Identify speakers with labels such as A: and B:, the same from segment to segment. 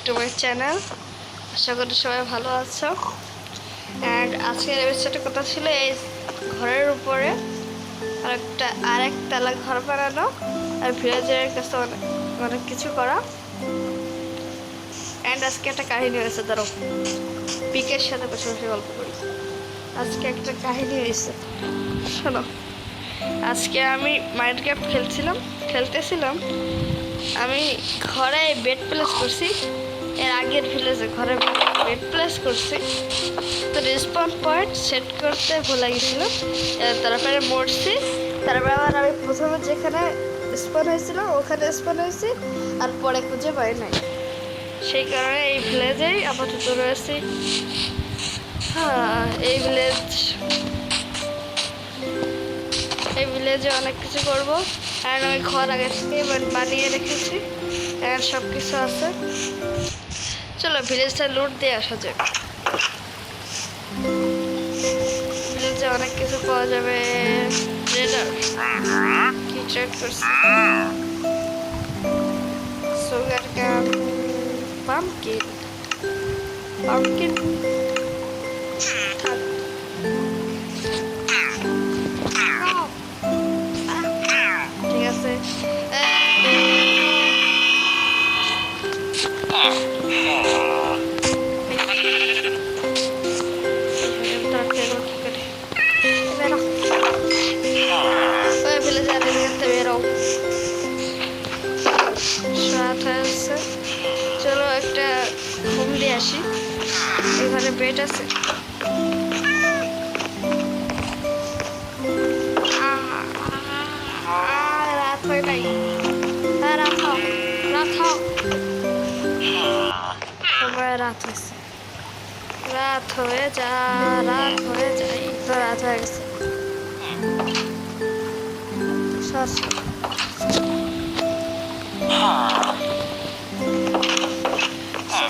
A: Two my channel. আশা করি সবাই ভালো আছো। অ্যান্ড আজকের এপিসোডের কথা ছিল এই ঘরের উপরে আরেক তালা ঘর বানানো আর ভিলেজারের কাছে অনেক কিছু করা। অ্যান্ড আজকে একটা কাহিনী হয়েছে, ধরো পিকের সাথে বসে বসে গল্প করি। আজকে একটা কাহিনী হয়েছে, শোনো। আজকে আমি মাইনক্রাফট খেলতেছিলাম। আমি ঘরে বেড প্লেস করছি, এর আগের ভিলেজে ঘরে বেড প্লেস করছি, তো রেসপন পয়েন্ট সেট করতে ভুলে গেছিলাম। তারপরে মরছি, তারপরে আবার আমি প্রথমে যেখানে স্পন হয়েছিল ওখানে স্পন হয়েছি, আর পরে খুঁজে পাই নাই। সেই কারণে এই ভিলেজেই আপাতত রয়েছি। হ্যাঁ, এই ভিলেজে অনেক কিছু করবো। আর আমি ঘর আগে থেকে বানিয়ে রেখেছি, আর সব কিছু আছে। চলো ভিলেজটা লুট দিয়ে আসা যাক। ভিলেজে অনেক কিছু পাওয়া যাবে। কি ট্রেড করছি? সুগার ক্যান, পাম্পকিন ঠিক আছে। চলো একটা ঘুম দিয়ে আসি। এখানে বেড আছে। রাত হয়ে নাই, রাত রাত হয়েছে, রাত হয়ে যাই তো রাত হয়ে গেছে।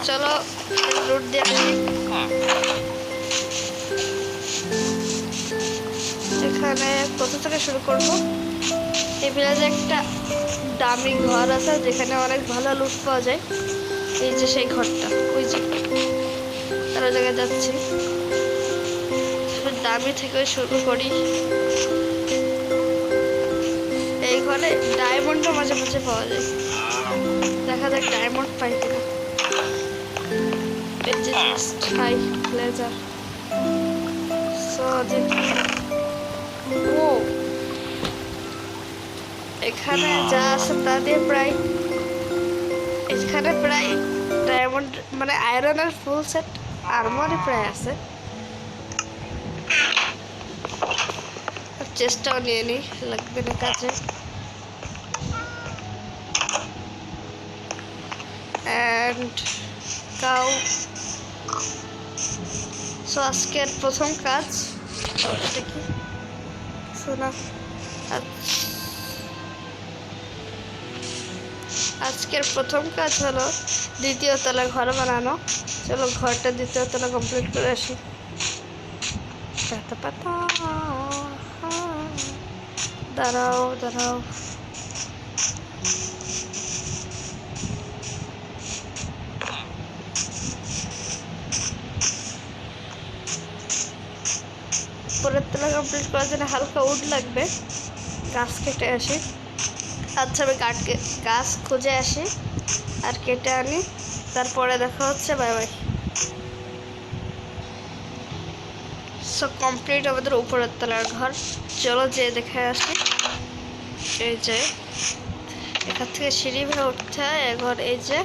A: চলো লুট দিয়ে আসি। এখানে কোথা থেকে শুরু করবো? এই ভিলেজে একটা দামি ঘর আছে যেখানে অনেক ভালো লুট পাওয়া যায়। এই যে সেই ঘরটা, ওই যে তার জায়গায় যাচ্ছি। দামি থেকে শুরু করি। এই ঘরে ডায়মন্ডও মাঝে মাঝে পাওয়া যায়, দেখা যাক ডায়মন্ড পাই কিনা। হাই ভিলেজার, ও এখানে যা আছে তা দিয়ে এখানে প্রায় ডায়মন্ড মানে আয়রনের ফুল সেট আর্মারই প্রায় আছে। চেষ্টাও নিয়ে নি, লাগবে না কাজে। And cow. সো আজকের প্রথম কাজ দেখি শোনা। আজকের প্রথম কাজ হলো দ্বিতীয় তলা ঘর বানানো। চলো ঘরটা দ্বিতীয় তলা কমপ্লিট করে আসি। দাঁড়াও উপরের তলা কমপ্লিট করার জন্য হালকা উড লাগবে। গাছ কেটে আসি। আচ্ছা, আমি গাছ খুঁজে আসি আর কেটে আনি, তারপরে দেখা হচ্ছে। Bye bye. সো কমপ্লিট আমাদের উপরের তলার ঘর। চলো যে দেখে আসি। এই যে এখান থেকে সিঁড়ি ভেঙে উঠতে হয় ঘর, এই যে।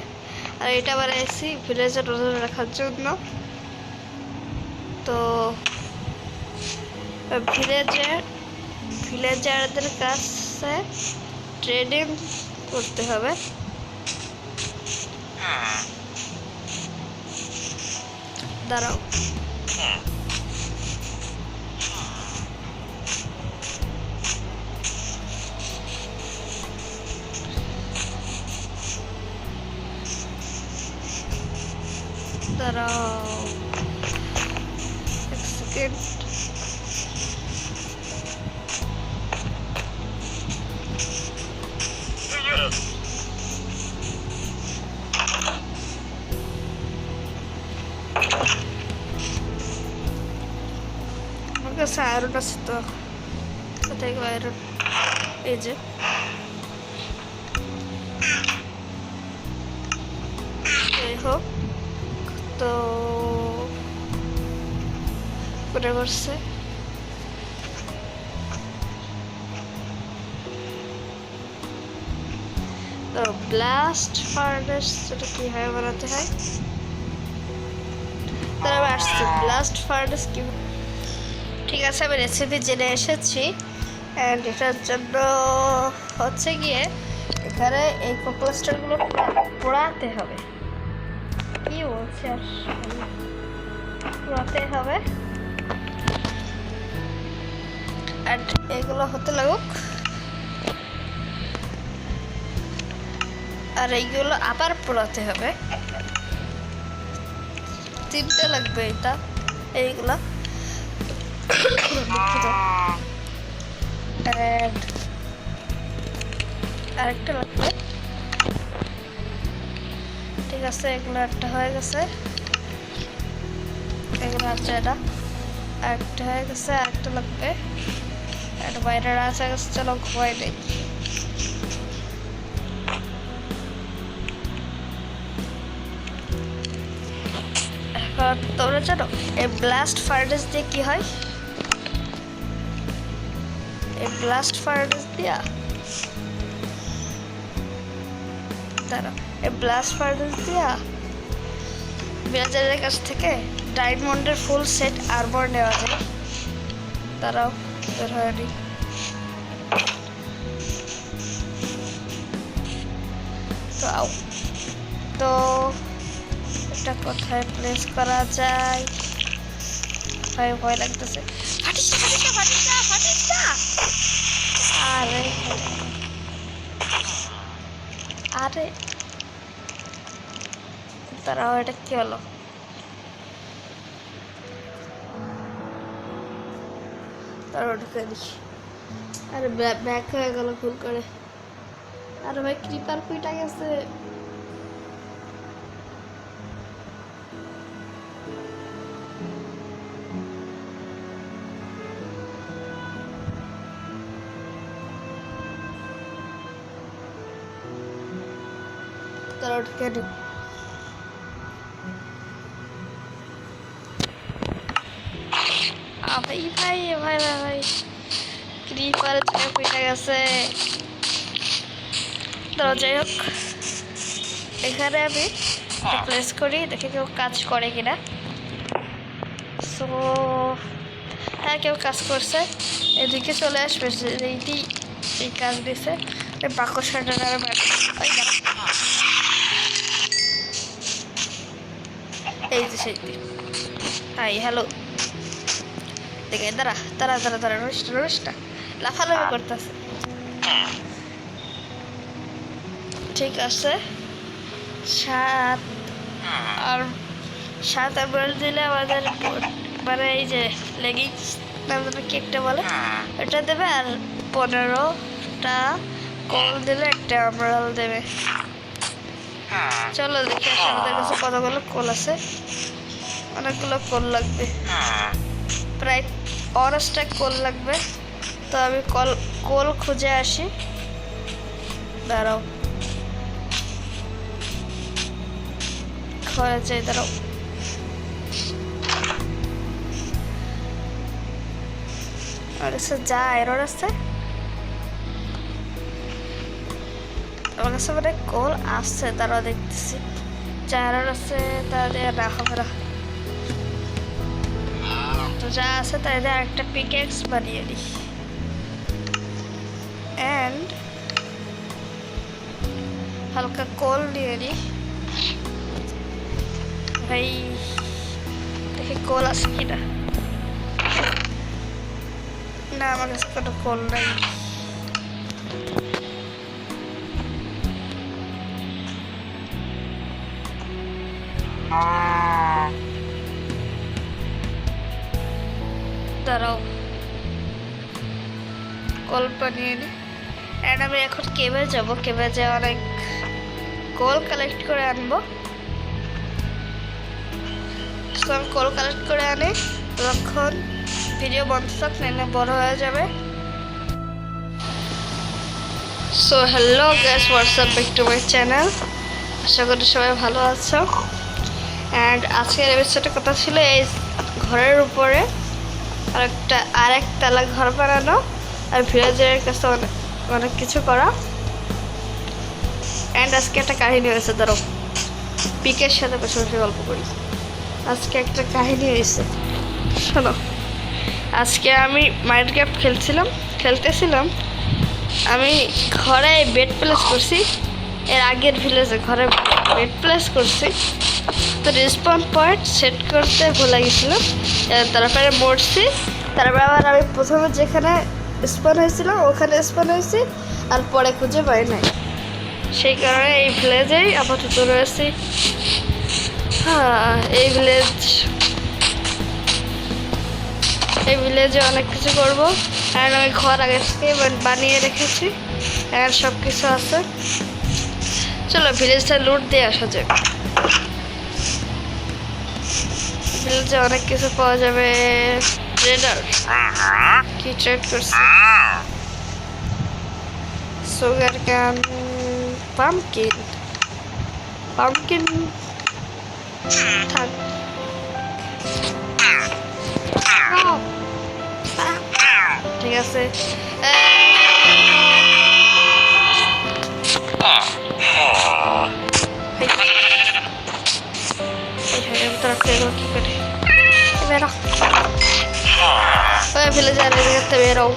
A: আর এটা আবার এসি ভিলেজে নজর রাখার জন্য। তো ভিলেজারদের কাছে ট্রেডিং করতে হবে। দাঁড়াও, এক সেকেন্ড। কাছে আয়রন আছে তো, কোথায় গেল আয়রন? এই যে যাই হোক, তো করে করছে তো ব্লাস্ট ফার্নেস, যেটা কীভাবে বানাতে হয় তারা আসছে। ব্লাস্ট ফার্নেস কি, ঠিক আছে আমি রেসিপি জেনে এসেছি। অ্যান্ড এটার জন্য হচ্ছে গিয়ে এখানে এই কোকোস্টারগুলো পোড়াতে হবে। কি বলছে আর, পোড়াতে হবে। আর এগুলো হতে লাগুক, আর এইগুলো আবার পোড়াতে হবে। 3টে লাগবে এটা, এইগুলা আরেকটা লাগবে। ঠিক আছে, এগুলো একটা হয়ে গেছে, এগুলো হচ্ছে এটা আরেকটা হয়ে গেছে, আরেকটা লাগবে। একটা বাইরে আসা গেছে, চলো ঘুমাই নেই। এখন তোমরা জানো এই ব্লাস্ট ফার্নেস দিয়ে কি হয়? এই ব্লাস্ট ফার্নেস দিয়া তারা এই ব্লাস্ট ফার্নেস দিয়া বিরাজারের কাছ থেকে ডায়মন্ডের ফুল সেট আর্মর নেওয়া যায়। তারাও বের হয়নি। তো এটা কোথায় প্লেস করা যায়? ভাই ভয় লাগতেছে। ফাটিস না, ফাটিস না, ফাটিস না, ফাটিস না। আরে আরে তারাও, এটা কি হলো? তারা ঢুকে দিস। আরে ব্যাক হয়ে গেল ভুল করে। আরে ভাই ক্রিপার কুইটা গেছে। তারা ঢুকে ঢুক। ভাই ভাই ভাই ভাই ভাই ক্রিপার কুইটা গেছে। তো যাই হোক, এখানে আমি প্লেস করি, দেখি কেউ কাজ করে কিনা। সো হ্যাঁ, কেউ কাজ করছে। এদিকে চলে আসবে, এইটি এই কাজ দিছে। বাকসাটা এই যে সেইটি। হাই হ্যালো, দেখে দাঁড়া দাঁড়া দাঁড়া দাঁড়া, রোস্ট রোস্টটা লাফালাফি করতেছে। ঠিক আছে, 7 আর 7 এমরাল দিলে আমাদের মানে এই যে লেগিংস কেকটা বলে এটা দেবে। আর 15টা কল দিলে একটা এমরাল দেবে। চলো দেখি আমাদের কাছে কতগুলো কল আছে। অনেকগুলো কল লাগবে, প্রায় 50টা কল লাগবে। তো আমি কল খুঁজে আসি, দাঁড়াও হয়েছে, দাঁড়াও। আর যা আয়রন আছে আমার কাছে, মানে কল আসছে, তারা দেখতেছি যা আয়রন আছে তারা দিয়ে না হবে না। তো যা আছে তাই দিয়ে একটা পিকেক্স বানিয়ে দিই। অ্যান্ড হালকা কল নিয়ে নিই। ভাই দেখি কল আছে কিনা। না, আমার কাছে কোনো কল নাই। দাঁড়াও, কল বানিয়ে নি। অ্যান্ড আমি এখন কেভে যাবো, কেভে যে অনেক কল কালেক্ট করে আনবো। তো আমি কল কালেক্ট করে আনি, তখন ভিডিও বন্ধ থাক না বড় হয়ে যাবে। So hello guys, what's up back to my channel. আশা করি সবাই ভালো আছো। অ্যান্ড আজকের এপিসোডের কথা ছিল এই ঘরের উপরে আরেকতলা ঘর বানানো আর ভিলেজারের কাছে অনেক কিছু করা। অ্যান্ড আজকে একটা কাহিনী হয়েছে, ধরো পিকের সাথে বসে বসে গল্প করি। আজকে একটা কাহিনী হয়েছে, শোনো। আজকে আমি মাইনক্রাফট খেলতেছিলাম। আমি ঘরে বেড প্লেস করছি, এর আগের ভিলেজে ঘরে বেড প্লেস করছি, তো রেসপন্স পয়েন্ট সেট করতে ভুলে গেছিলাম। তারপরে মরছি, তারপরে আবার আমি প্রথমে যেখানে স্পন হয়েছিলাম ওখানে স্পন হয়েছি, আর পরে খুঁজে পাই নাই। সেই কারণে এই ভিলেজেই আপাতত রয়েছি। হ্যাঁ, এই ভিলেজে অনেক কিছু করবো। আর আমি ঘর আগে থেকে বানিয়ে রেখেছি, আর সব কিছু আছে। চলো ভিলেজটা লুট দিয়ে আসা যাক। ভিলেজে অনেক কিছু পাওয়া যাবে। ট্রেডার কি ট্রেড করছে? সুগার ক্যান, পাম্পকিন থাক। ঠিক আছে, কি করে বেরো ভিলেজার বেরো।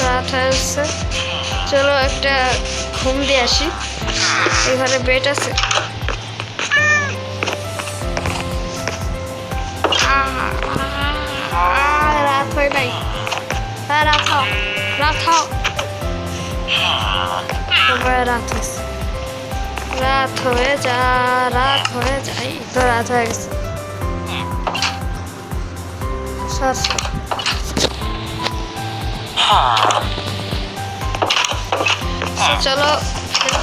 A: রাত হয়েছে, চলো একটা ঘুম দিয়ে আসি। এখানে বেড আছে। রাত হয় নাই, রাত হও রাত হয়েছে। রাত হয়ে যাই তো, রাত হয়ে গেছে। চলো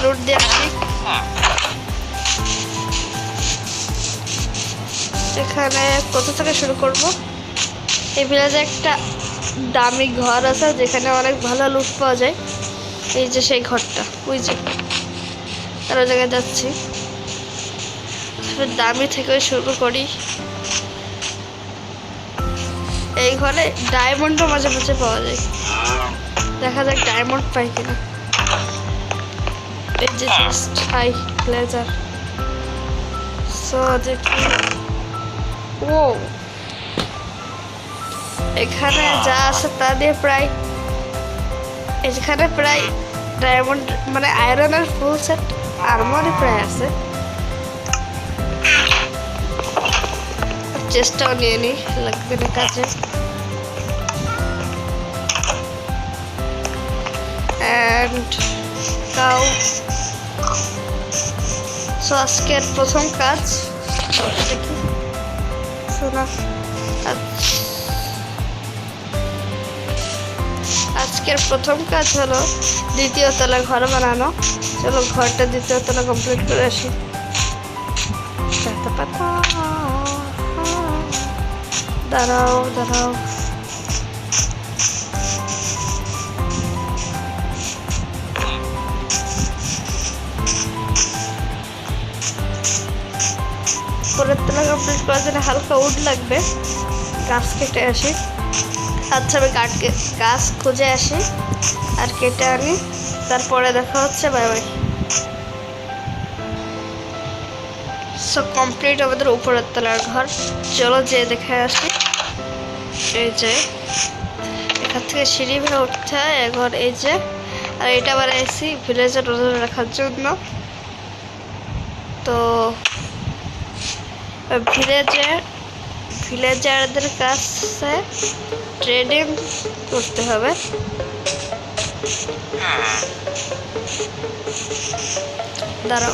A: লুট দিয়ে আসি। এখানে কোথা থেকে শুরু করব? এই ভিলেজে একটা দামি ঘর আছে যেখানে অনেক ভালো লুট পাওয়া যায়। এই যে সেই ঘরটা, ওই যে আরো জায়গায় যাচ্ছি। দামি থেকে শুরু করি। এই ঘরে ডায়মন্ডও মাঝে মাঝে পাওয়া যায়, দেখা যাক ডায়মন্ড পাই কিনা। এই যে হাই লেজার, সো দেখি। ও এখানে যা আছে তা দিয়ে প্রায় এখানে প্রায় ডায়মন্ড মানে আয়রনের ফুল সেট আর্মারই প্রায় আছে। চেষ্টাও নিয়ে নি, লাগবে না কাজে। And cow. সো আজকের প্রথম কাজ দেখি শোনা। আজকের প্রথম কাজ হলো দ্বিতীয় তলা ঘর বানানো। চলো ঘরটা দ্বিতীয় তলা কমপ্লিট করে আসি। দাঁড়াও পরের তলা কমপ্লিট করার জন্য হালকা উড লাগবে। গাছ কেটে আসি। আচ্ছা, আমি গাছ খুঁজে আসি আর কেটে আনি, তারপরে দেখা হচ্ছে। Bye bye. সো কমপ্লিট আমাদের উপরের তলার ঘর। চলো যে দেখে আসি। এই যে এখান থেকে সিঁড়ি ভেঙে উঠতে হয় ঘর। এই যে, আর এটা বানাইছি ভিলেজে নজর রাখার জন্য। তো ভিলেজারদের কাছে ট্রেডিং করতে হবে। দাঁড়াও,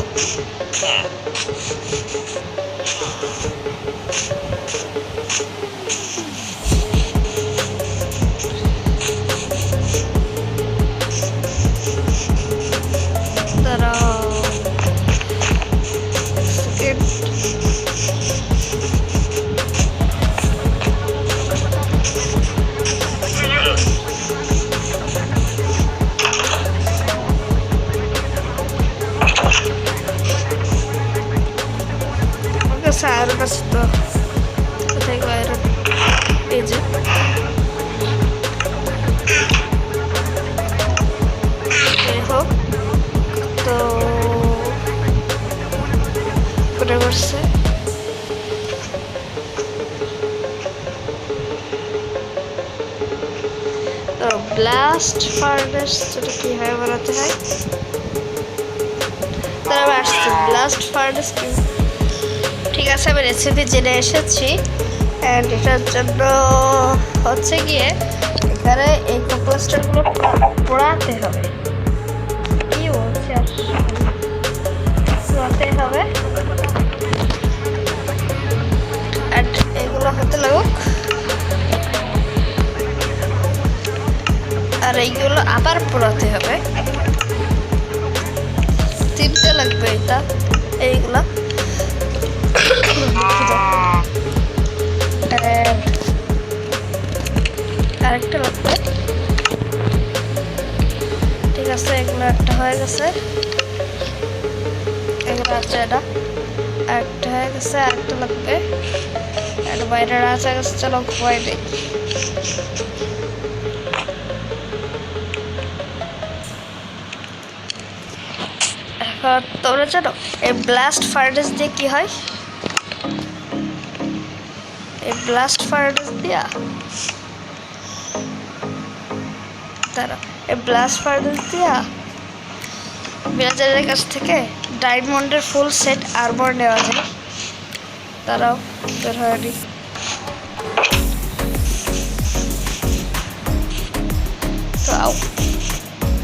A: কাছে আয়রন আছে তো, কোথায় গো আয়রন? এই যে হোক তো করে করছে। তো ব্লাস্ট ফার্নেস যেটা কীভাবে বানাতে হয় তারা আসছে। ব্লাস্ট ফার্নেস কি, ঠিক আছে আমি রেসিপি জেনে এসেছি। অ্যান্ড এটার জন্য হচ্ছে গিয়ে এখানে এই কম্পোস্টারগুলো পোড়াতে হবে। কি বলছে আর পোড়াতে হবে। অ্যান্ড এগুলো হতে লাগুক, আর এইগুলো আবার পোড়াতে হবে। তিনটে লাগবে এটা, এইগুলা আরেকটা লাগবে। ঠিক আছে, এগুলো একটা হয়ে গেছে, এগুলো আছে, এটা একটা হয়ে গেছে, আরেকটা লাগবে। আর বাইরের আছে গেছে, চলো খোয়াই নেই। এখন তোমরা জানো এই ব্লাস্ট ফার্নেস দিয়ে কি হয়? এই ব্লাস্ট ফার্নেস দিয়া তারা এই ব্লাস্ট ফার্নেস দিয়া বিরাজারের কাছ থেকে ডায়মন্ডের ফুল সেট আর্মর নেওয়া যায়। তারাও বের হয়নি।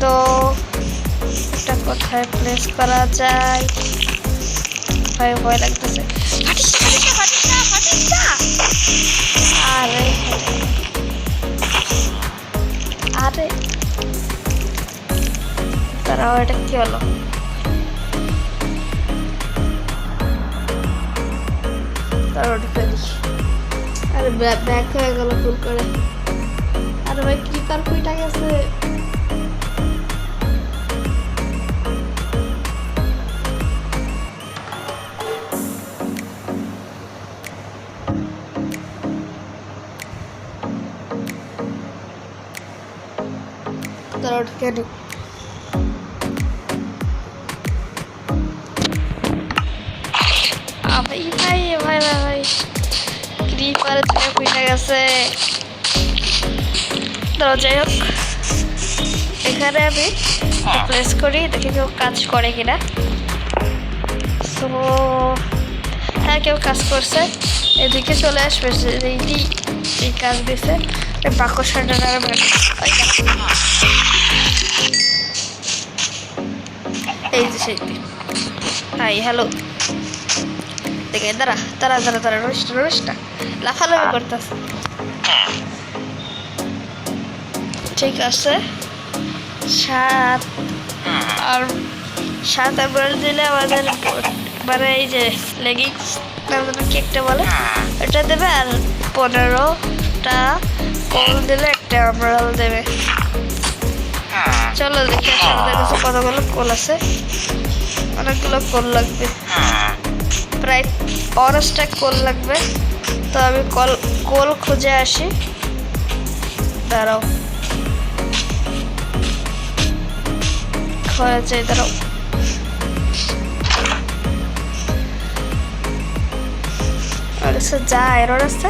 A: তো এটা কোথায় প্লেস করা যায়? ভাই ভয় লাগতেছে। আরে আরে তারাও, এটা কি হলো? তারা ফেলি। আরে ব্যাক হয়ে গেল ভুল করে। আরে ভাই ক্রিপার কুইটা গেছে। তারা উঠে নি। ভাই ভাই ভাই ভাই ক্রিপারে ছেড়ে কুইটা গেছে। তো যাই হোক, এখানে আমি প্রেস করি, দেখি কেউ কাজ করে কিনা। তো হ্যাঁ, কেউ কাজ করছে। এদিকে চলে আসবে, এইটি এই কাজ দিছে। বাকসাটা এই যে সেইটি। হাই হ্যালো, দেখে দাঁড়া দাঁড়া দাঁড়া দাঁড়া, রোস্টা রোস্টা লাফালাফি করতেছে। ঠিক আছে, 7 আর 7 এমরাল্ড দিলে আমাদের মানে এই যে লেগিংস কি একটা বলে এটা দেবে। আর 15টা কোল দিলে একটা এমরাল্ড দেবে। চলো দেখি আমাদের কাছে কতগুলো কোল আছে। অনেকগুলো কোল লাগবে, প্রায় 5টা কোল লাগবে। তো আমি কোল খুঁজে আসি, দাঁড়াও হয়েছে, দাঁড়াও। আর যা আয়রন আছে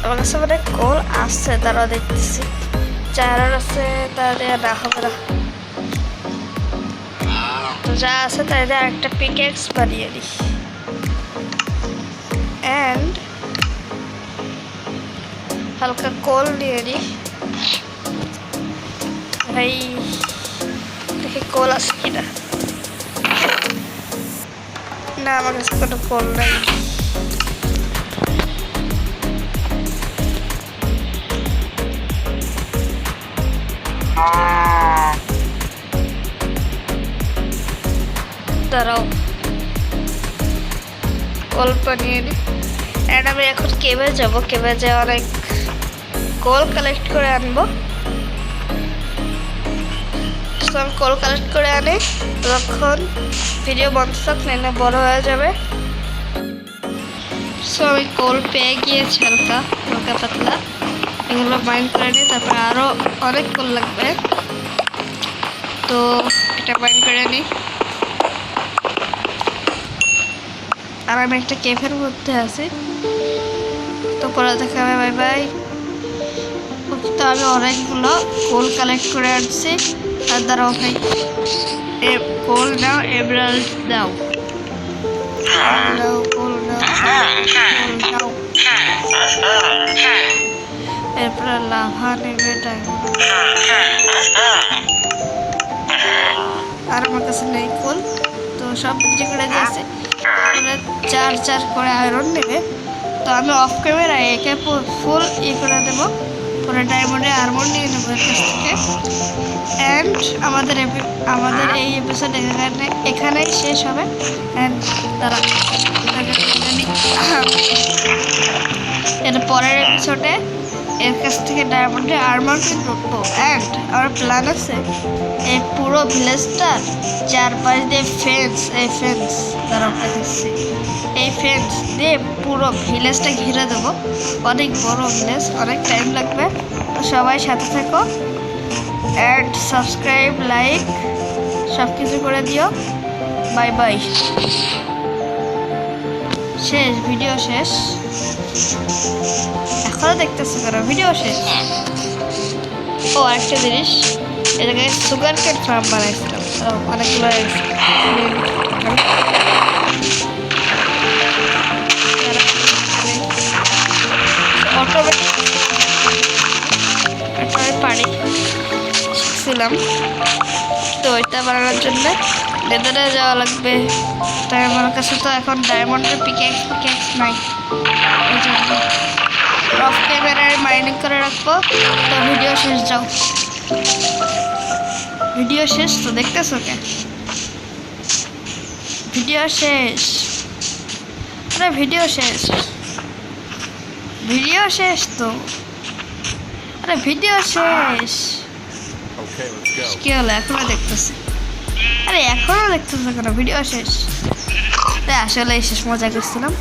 A: আমার কাছে, মানে কোল আসছে, তারাও দেখতেছি যা আয়রন আছে তা দিয়ে না হবে না। তো যা আছে তাই দিয়ে আরেকটা পিকেক্স বানিয়ে দিই। অ্যান্ড হালকা কোল নিয়ে নিই। ভাই দেখি কোল আছে কিনা। না, আমার কাছে কোনো কোল নাই। দাঁড়াও, কোল বানিয়ে নিই। অ্যান্ড আমি এখন কেবে যাবো, কেবে যেয়ে অনেক কোল কালেক্ট করে আনবো। তো আমি কোল কালেক্ট করে আনি তখন ভিডিও বন্ধ থাক না বড় হয়ে যাবে। সো আমি কোল পেয়ে গিয়েছি হালকা হালকা পাতলা, এগুলো মাইন্ড করে নিই। তারপরে আরও অনেক কোল লাগবে, তো এটা মাইন্ড করে নিই। আর আমি একটা কেফের মধ্যে আছি, তো পরে দেখা হবে, বাই বাই। তো আমি অনেকগুলো কোল কালেক্ট করে আনছি, তার দ্বারা ভাই কোল নাও, এমরাল্ড দাও, এরপরে লাভা নেবে, আর আমার কাছে নেই কোল, তো সব বিক্রি করে দিয়েছে। চার করে আয়রন নেবে, তো আমি অফ ক্যামেরায় একে ফুল করে দেবো, পরে ডায়মন্ডে আর্মর নিয়ে নেবো এর কাছ থেকে। অ্যান্ড আমাদের এই এপিসোড এখানেই শেষ হবে। অ্যান্ড তারা এর পরের এপিসোডে এর কাছ থেকে ডায়মন্ডে আর্মার কিনবো। অ্যান্ড আমার প্ল্যান আছে এই পুরো ভিলেজটার চারপাশ দিয়ে এই ফেন্স দ্বারা দেখাচ্ছি, এই ফেন্স দিয়ে পুরো ভিলেজটা ঘিরে দেবো। অনেক বড় ভিলেজ, অনেক টাইম লাগবে, তো সবাই সাথে থেকো। অ্যাড, সাবস্ক্রাইব, লাইক সব কিছু করে দিও। Bye bye. শেষ, ভিডিও শেষ। এখনো দেখতেছো কেন? ভিডিও শেষ। ও আরেকটা জিনিস, এটাকে সুগার কেন ফার্ম বানাইছিলাম, অনেকগুলো পানি শিখছিলাম, তো ওইটা বানানোর জন্য নেদারে যাওয়া লাগবে। তাই আমার কাছে তো এখন ডায়মন্ডের পিকেক্স নাই, ওই জন্য অফ ক্যামেরায় মাইনিং করে রাখবো। তো ভিডিও শেষ, যাও। ভিডিও শেষ তো, দেখতেছো কে? ভিডিও শেষ, আরে ভিডিও শেষ তো, আরে ভিডিও শেষ। কি হলো? এখনো দেখতেছি, আরে এখনো দেখতেছো কেন? ভিডিও শেষ। আসলে শেষ, মজা করছিলাম।